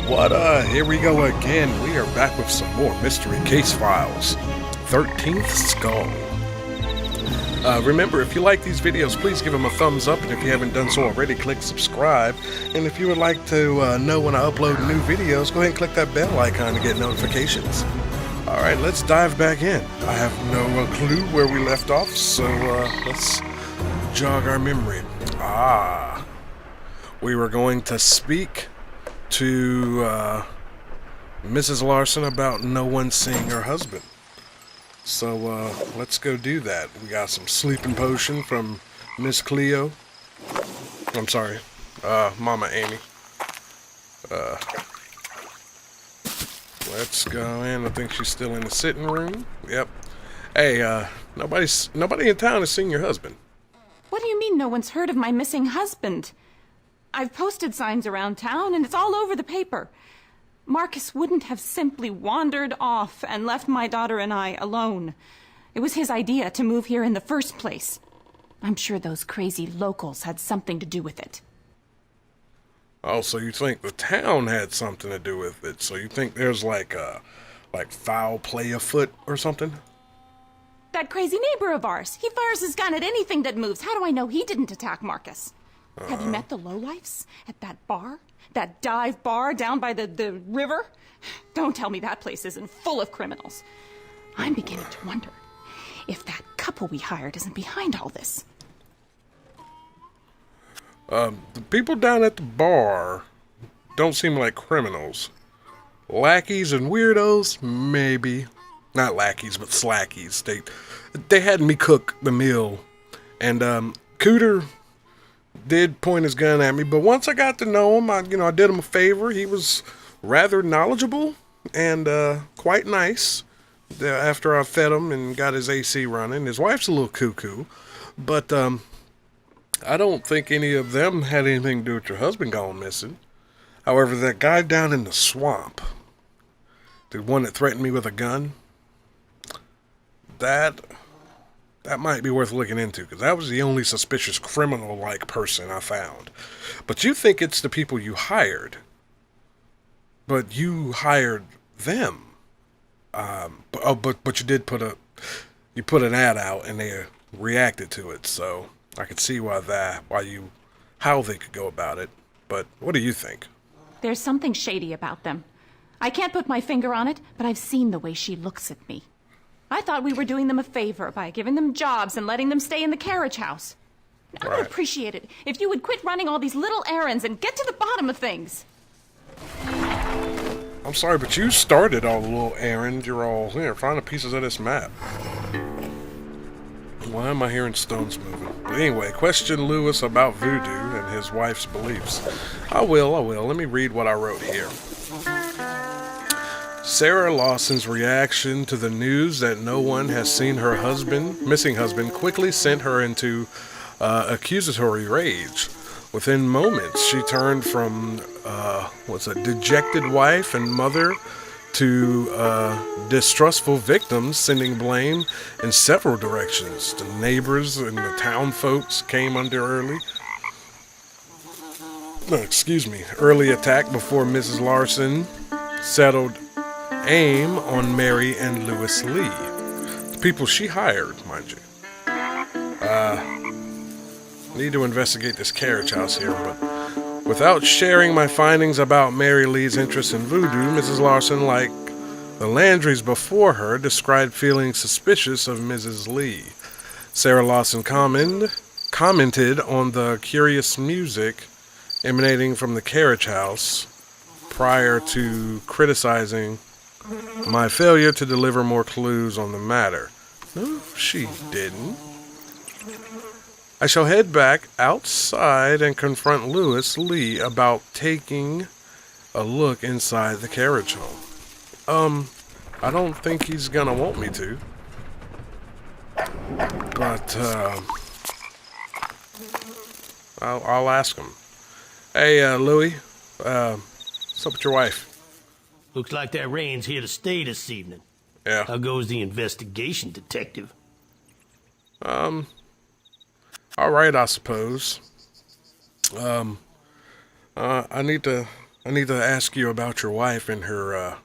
What here we go again. We are back with some more Mystery Case Files. 13th Skull. Remember, if you like these videos, please give them a thumbs up, and if you haven't done so already, click subscribe. And if you would like to know when I upload new videos, go ahead and click that bell icon to get notifications. Alright, let's dive back in. I have no clue where we left off, so let's jog our memory. We were going to speak to Mrs. Lawson about no one seeing her husband. So let's go do that. We got some sleeping potion from Miss Cleo. I'm sorry, Mama Amy. Let's go in. I think she's still in the sitting room. Yep. Hey, nobody in town has seen your husband. What do you mean no one's heard of my missing husband? I've posted signs around town, and it's all over the paper. Marcus wouldn't have simply wandered off and left my daughter and I alone. It was his idea to move here in the first place. I'm sure those crazy locals had something to do with it. Oh, so you think the town had something to do with it? So you think there's like foul play afoot or something? That crazy neighbor of ours. He fires his gun at anything that moves. How do I know he didn't attack Marcus? Have you met the lowlifes at that bar? That dive bar down by the river? Don't tell me that place isn't full of criminals. I'm beginning to wonder if that couple we hired isn't behind all this. The people down at the bar don't seem like criminals. Lackeys and weirdos, maybe. Not lackeys, but slackies. They had me cook the meal, and Cooter did point his gun at me, but once I got to know him, I did him a favor. He was rather knowledgeable and quite nice. After I fed him and got his AC running, his wife's a little cuckoo, but I don't think any of them had anything to do with your husband going missing. However, that guy down in the swamp, the one that threatened me with a gun, that might be worth looking into, because that was the only suspicious criminal-like person I found. But you think it's the people you hired. But you hired them. But you did put an ad out, and they reacted to it, so I could see how they could go about it. But what do you think? There's something shady about them. I can't put my finger on it, but I've seen the way she looks at me. I thought we were doing them a favor by giving them jobs and letting them stay in the carriage house. I would appreciate it if you would quit running all these little errands and get to the bottom of things. I'm sorry, but you started all the little errands. You're all here. Find the pieces of this map. Why am I hearing stones moving? But anyway, question Lewis about voodoo and his wife's beliefs. I will. Let me read what I wrote here. Sarah Lawson's reaction to the news that no one has seen her missing husband, quickly sent her into accusatory rage. Within moments, she turned from dejected wife and mother to distrustful victims, sending blame in several directions. The neighbors and the town folks came under early attack before Mrs. Lawson settled aim on Mary and Lewis Lee, the people she hired, mind you. Need to investigate this carriage house here, but without sharing my findings about Mary Lee's interest in voodoo, Mrs. Lawson, like the Landrys before her, described feeling suspicious of Mrs. Lee. Sarah Lawson commented on the curious music emanating from the carriage house prior to criticizing my failure to deliver more clues on the matter. No, she didn't. I shall head back outside and confront Lewis Lee about taking a look inside the carriage home. I don't think he's gonna want me to. But, I'll ask him. Hey, Louie, what's up with your wife? Looks like that rain's here to stay this evening. Yeah. How goes the investigation, detective? All right, I suppose. I need to I need to ask you about your wife and her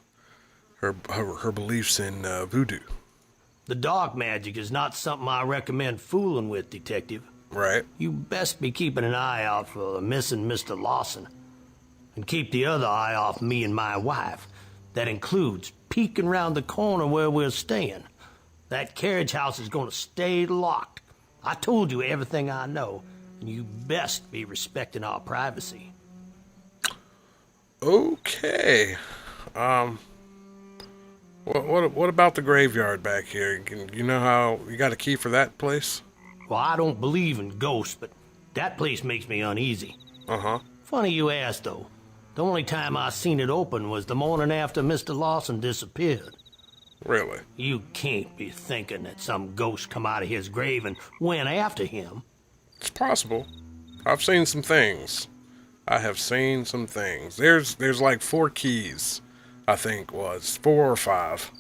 beliefs in voodoo. The dark magic is not something I recommend fooling with, Detective. Right. You best be keeping an eye out for the missing Mr. Lawson. And keep the other eye off me and my wife. That includes peeking round the corner where we're staying. That carriage house is going to stay locked. I told you everything I know, and you best be respecting our privacy. Okay. What about the graveyard back here? You know how you got a key for that place? Well, I don't believe in ghosts, but that place makes me uneasy. Uh-huh. Funny you ask, though. The only time I seen it open was the morning after Mr. Lawson disappeared. Really? You can't be thinking that some ghost come out of his grave and went after him. It's possible. I've seen some things. I have seen some things. There's like 4 keys, I think was 4 or 5.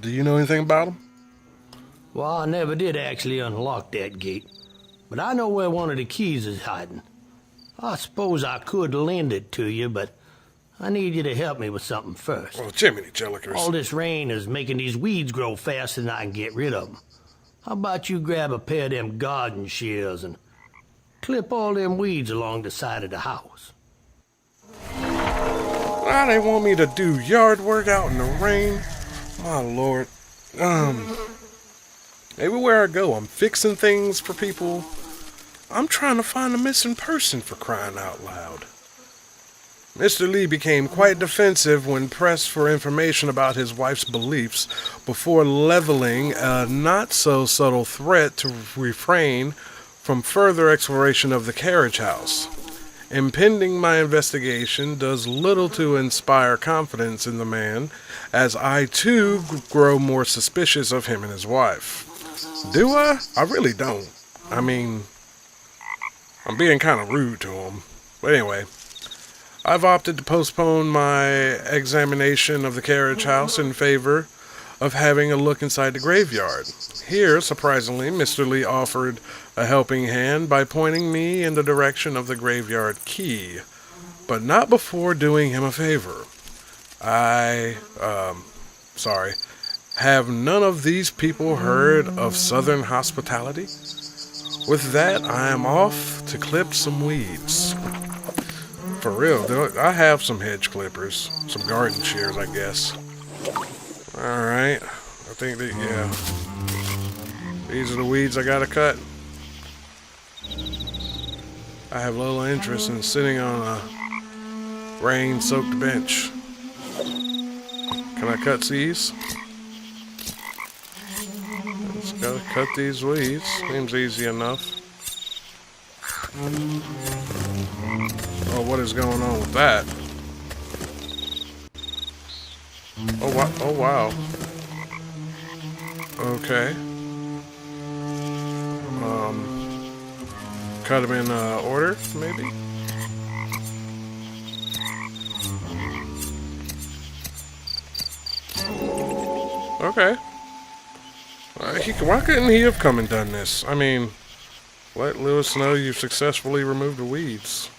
Do you know anything about them? Well, I never did actually unlock that gate, but I know where one of the keys is hiding. I suppose I could lend it to you, but I need you to help me with something first. Well, Jiminy Jellikers. All this rain is making these weeds grow faster than I can get rid of them. How about you grab a pair of them garden shears and clip all them weeds along the side of the house? Now they want me to do yard work out in the rain? My lord. Everywhere I go, I'm fixing things for people. I'm trying to find a missing person, for crying out loud. Mr. Lee became quite defensive when pressed for information about his wife's beliefs before leveling a not-so-subtle threat to refrain from further exploration of the carriage house. Impending my investigation does little to inspire confidence in the man, as I too grow more suspicious of him and his wife. Do I? I really don't. I mean, I'm being kind of rude to him. But anyway, I've opted to postpone my examination of the carriage house in favor of having a look inside the graveyard. Here, surprisingly, Mr. Lee offered a helping hand by pointing me in the direction of the graveyard key, but not before doing him a favor. Have none of these people heard of Southern hospitality? With that, I am off to clip some weeds. For real, I have some hedge clippers, some garden shears, I guess. Alright, I think that, yeah. These are the weeds I gotta cut. I have little interest in sitting on a rain-soaked bench. Can I cut these? Just gotta cut these weeds. Seems easy enough. Oh, what is going on with that? Oh, wow. Okay. Cut them in order, maybe? Okay. Why couldn't he have come and done this? I mean, let Lewis know you've successfully removed the weeds.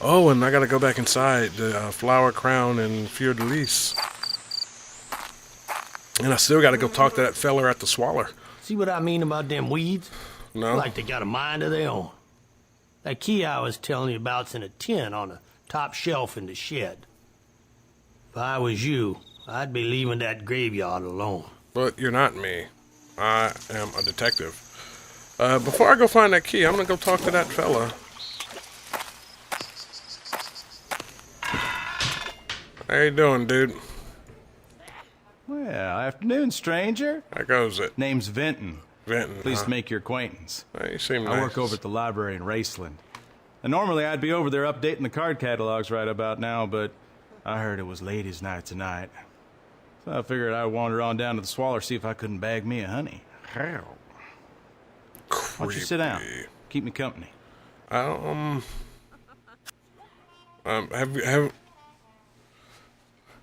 Oh, and I gotta go back inside the flower crown and fleur de lis. And I still gotta go talk to that feller at the Swaller. See what I mean about them weeds? No? Like they got a mind of their own. That key I was telling you about's in a tin on the top shelf in the shed. If I was you, I'd be leaving that graveyard alone. But you're not me. I am a detective. Before I go find that key, I'm gonna go talk to that fella. How you doing, dude? Well, afternoon, stranger. How goes it? Name's Vinton. Vinton, Pleased to make your acquaintance. You seem nice. I work over at the library in Raceland. And normally I'd be over there updating the card catalogs right about now, but I heard it was ladies' night tonight. So I figured I'd wander on down to the Swaller, see if I couldn't bag me a honey. Why don't you sit down? Keep me company.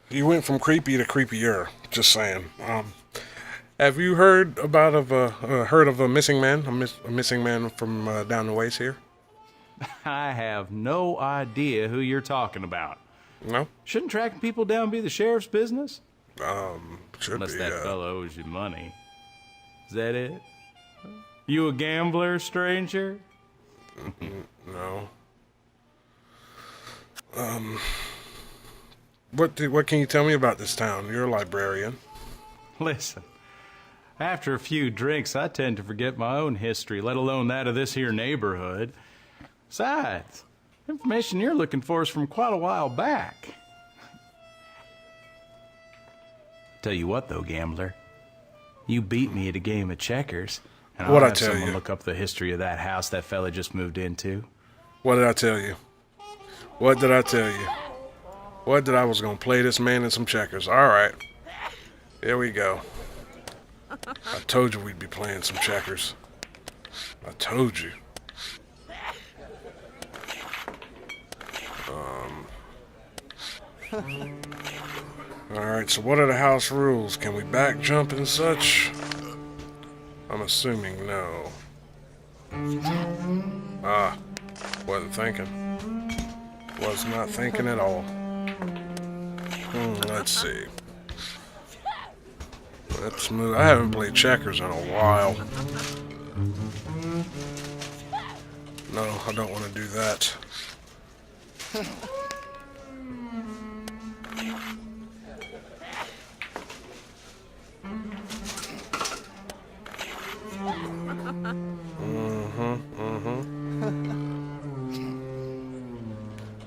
You went from creepy to creepier. Just saying. Have you heard of a missing man? A missing man from down the ways here? I have no idea who you're talking about. No? Shouldn't tracking people down be the sheriff's business? Should Unless be, that fella owes you money. Is that it? You a gambler, stranger? No. What can you tell me about this town? You're a librarian. Listen, after a few drinks, I tend to forget my own history, let alone that of this here neighborhood. Besides, information you're looking for is from quite a while back. Tell you what, though, gambler. You beat me at a game of checkers, and I'll have someone look up the history of that house that fella just moved into. What did I tell you? What did I tell you? What did I was gonna play this man in some checkers? All right. Here we go. I told you we'd be playing some checkers. I told you. Alright, so what are the house rules? Can we back jump and such? I'm assuming no. Wasn't thinking. Was not thinking at all. Let's see. Let's move. I haven't played checkers in a while. No, I don't want to do that.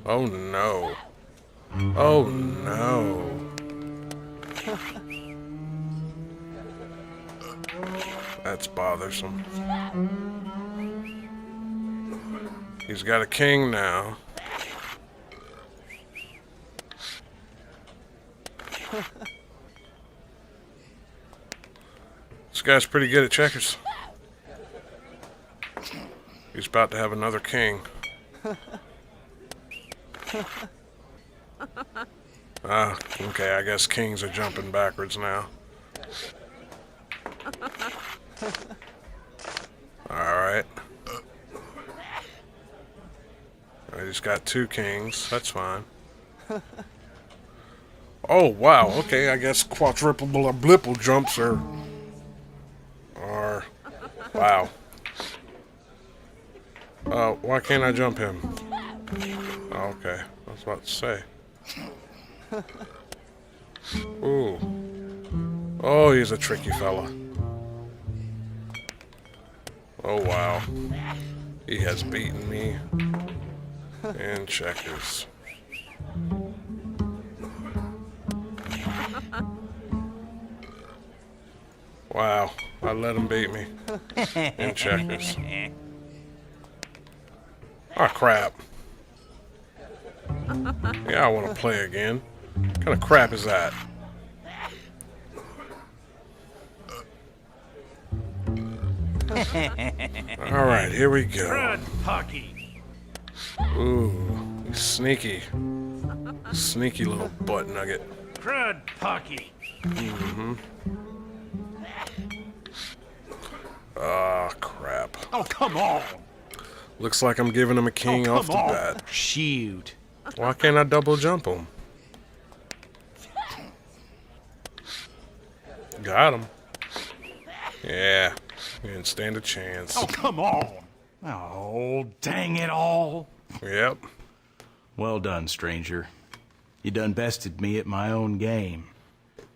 Oh no. Oh no. That's bothersome. He's got a king now. This guy's pretty good at checkers. He's about to have another king. Okay, I guess kings are jumping backwards now. Alright. I just got two kings. That's fine. Oh, wow. Okay, I guess quadruple blipple jumps are... Wow. Why can't I jump him? Oh, okay. I was about to say. Ooh. Oh, he's a tricky fella. Oh, wow. He has beaten me in checkers. Wow. I let him beat me in checkers. Oh, crap. Yeah, I want to play again. What kind of crap is that? Alright, here we go. Ooh, sneaky. Sneaky little butt nugget. Crud Pocky. Ah, crap. Oh, come on. Looks like I'm giving him a king off the bat. Shoot. Why can't I double jump him? Got him. Yeah, he didn't stand a chance. Oh, come on. Oh, dang it all. Yep. Well done, stranger. You done bested me at my own game.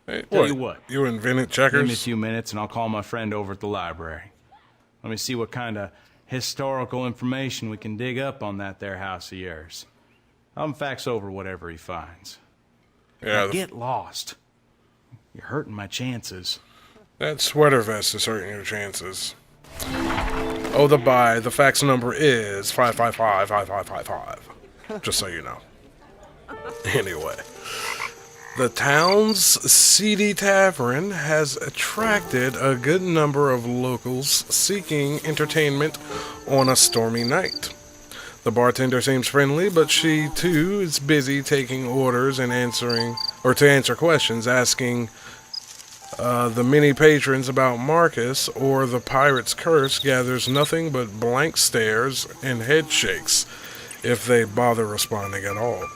Hey, Tell you what. You invented Give me a checkers? few minutes and I'll call my friend over at the library. Let me see what kind of historical information we can dig up on that there house of yours. I'll fax over whatever he finds. Yeah, Now get lost. You're hurting my chances. that sweater vest is hurting your chances. Oh, the fax number is 555-5555. Just so you know. Anyway. The town's seedy tavern has attracted a good number of locals seeking entertainment on a stormy night. The bartender seems friendly, but she too is busy taking orders and to answer questions, asking the many patrons about Marcus or the pirate's curse gathers nothing but blank stares and head shakes if they bother responding at all.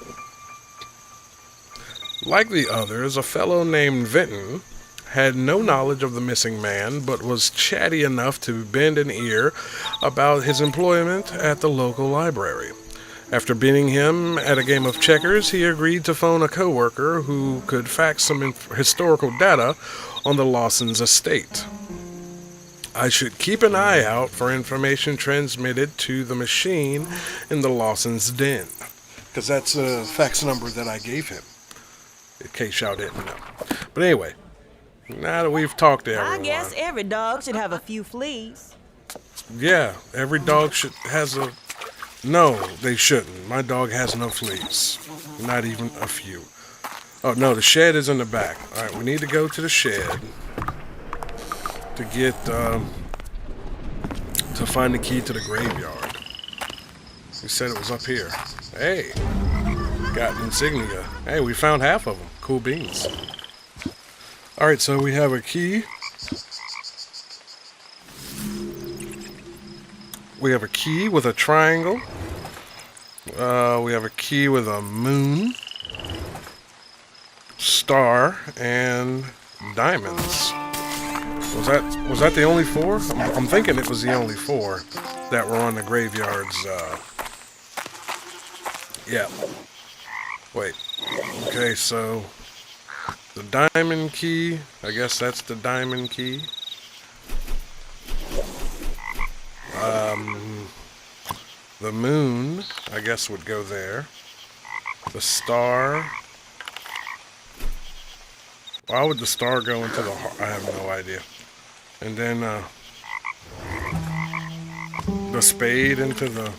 Like the others, a fellow named Vinton had no knowledge of the missing man, but was chatty enough to bend an ear about his employment at the local library. After beating him at a game of checkers, he agreed to phone a coworker who could fax some historical data on the Lawson's estate. I should keep an eye out for information transmitted to the machine in the Lawson's den. Because that's a fax number that I gave him, in case y'all didn't know. But anyway, now that we've talked to everyone... I guess every dog should have a few fleas. Yeah, every dog has a... No, they shouldn't. My dog has no fleas. Not even a few. Oh, no, the shed is in the back. Alright, we need to go to the shed to get, to find the key to the graveyard. He said it was up here. Hey, got insignia. Hey, we found half of them. Cool beans. Alright, so we have a key. We have a key with a triangle. We have a key with a moon, star, and diamonds. Was that the only four? I'm thinking it was the only four that were on the graveyard's. Yeah. Wait. Okay, so the diamond key. I guess that's the diamond key. The moon, I guess, would go there. The star. Why would the star go into the heart? I have no idea. And then the spade into the...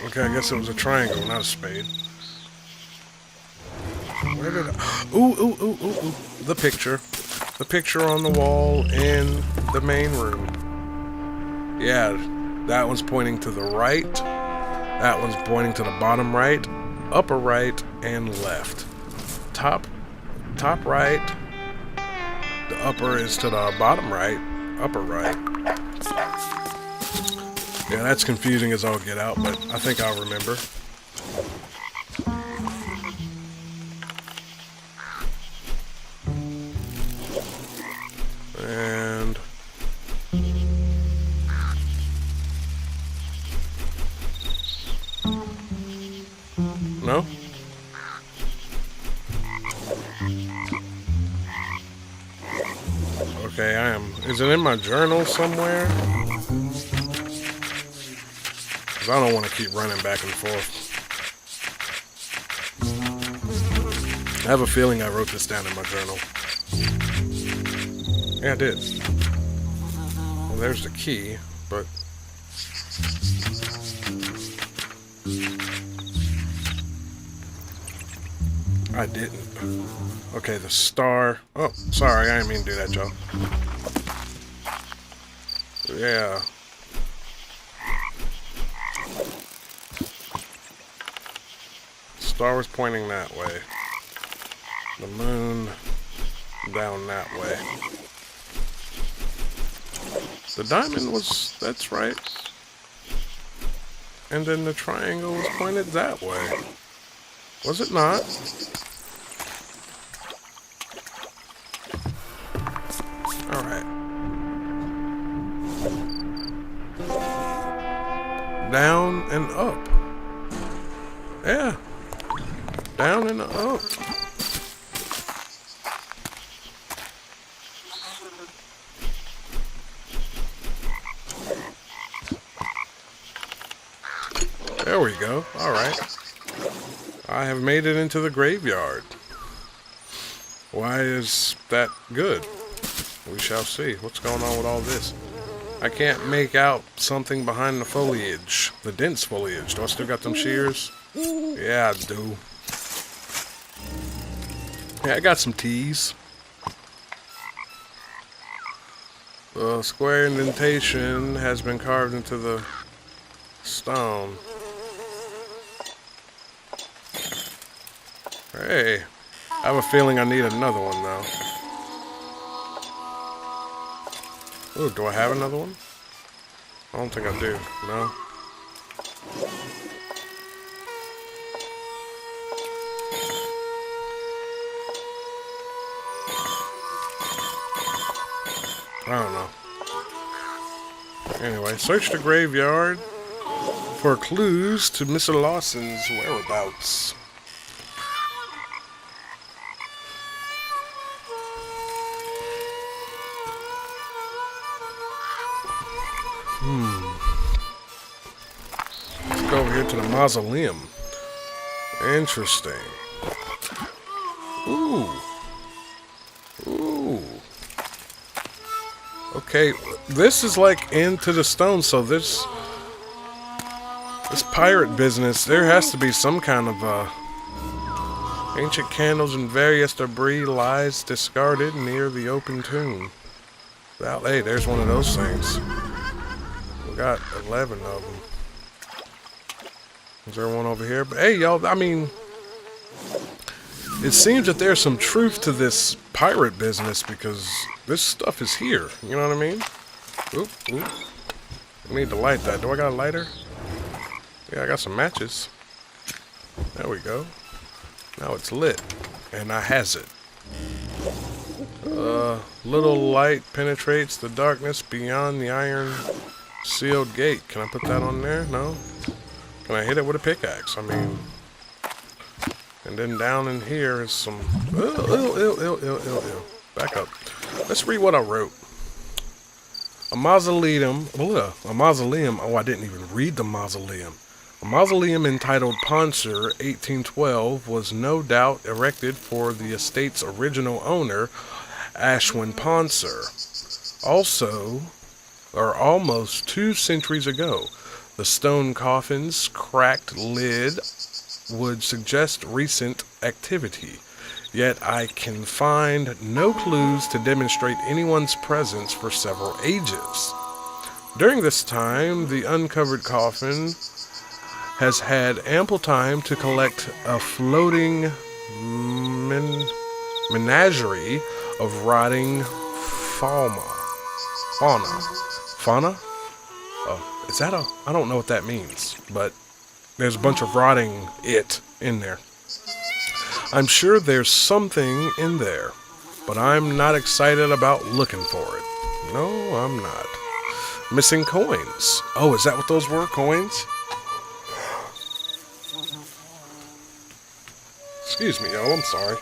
Okay, I guess it was a triangle, not a spade. Where did I... Ooh. The picture. The picture on the wall in the main room. Yeah, that one's pointing to the right. That one's pointing to the bottom right, upper right, and left. Top right. The upper is to the bottom right, upper right. Yeah, that's confusing as all get out, but I think I'll remember. And... No? Okay, I am. Is it in my journal somewhere? Because I don't want to keep running back and forth. I have a feeling I wrote this down in my journal. Yeah, I did. Well, there's the key, but... I didn't. Okay, the star. Oh, sorry, I didn't mean to do that, Joe. Yeah. Star was pointing that way. The moon down that way. The diamond was, that's right. And then the triangle was pointed that way. Was it not? Alright. Down and up. Yeah. Down and up. There we go. Alright. I have made it into the graveyard. Why is that good? We shall see. What's going on with all this? I can't make out something behind the foliage. The dense foliage. Do I still got them shears? Yeah, I do. Yeah, I got some teas. The square indentation has been carved into the stone. Hey, I have a feeling I need another one now. Ooh, do I have another one? I don't think I do. No. I don't know. Anyway, search the graveyard for clues to Mr. Lawson's whereabouts. Let's go over here to the mausoleum. Interesting. Ooh. Ooh. Okay, this is like Into the Stone, so this pirate business, there has to be some kind of ancient candles and various debris lies discarded near the open tomb. Well, hey, there's one of those things. We got 11 of them. Is there one over here? But hey, y'all, I mean, it seems that there's some truth to this pirate business because this stuff is here. You know what I mean? Oop, oop. I need to light that. Do I got a lighter? Yeah, I got some matches. There we go. Now it's lit. And I has it. Little light penetrates the darkness beyond the iron sealed gate. Can I put that on there? No? Can I hit it with a pickaxe? I mean... And then down in here is some... Back up. Let's read what I wrote. A mausoleum... a mausoleum... Oh, I didn't even read the mausoleum. A mausoleum entitled Poncer, 1812, was no doubt erected for the estate's original owner, Ashwin Poncer. Also, or almost 2 centuries ago, the stone coffin's cracked lid would suggest recent activity, yet I can find no clues to demonstrate anyone's presence for several ages. During this time, the uncovered coffin has had ample time to collect a floating menagerie of rotting fauna? Oh, is that a... I don't know what that means, but there's a bunch of rotting in there. I'm sure there's something in there, but I'm not excited about looking for it. No, I'm not. Missing coins. Oh, is that what those were? Coins? Excuse me, y'all, I'm sorry.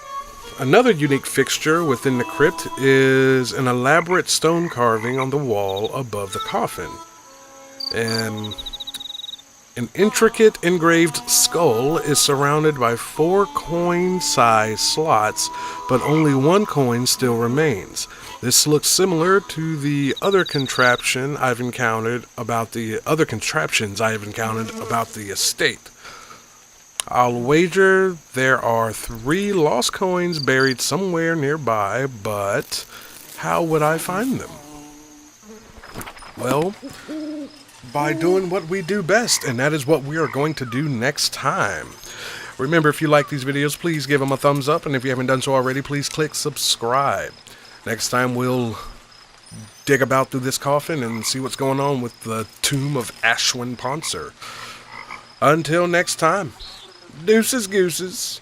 Another unique fixture within the crypt is an elaborate stone carving on the wall above the coffin. An intricate engraved skull is surrounded by 4 coin-sized slots, but only 1 coin still remains. This looks similar to the other contraptions I've encountered about the estate. I'll wager there are 3 lost coins buried somewhere nearby, but how would I find them? Well, by doing what we do best, and that is what we are going to do next time. Remember, if you like these videos, please give them a thumbs up, and if you haven't done so already, please click subscribe. Next time we'll dig about through this coffin and see what's going on with the tomb of Ashwin Poncer. Until next time, Deuces Gooses.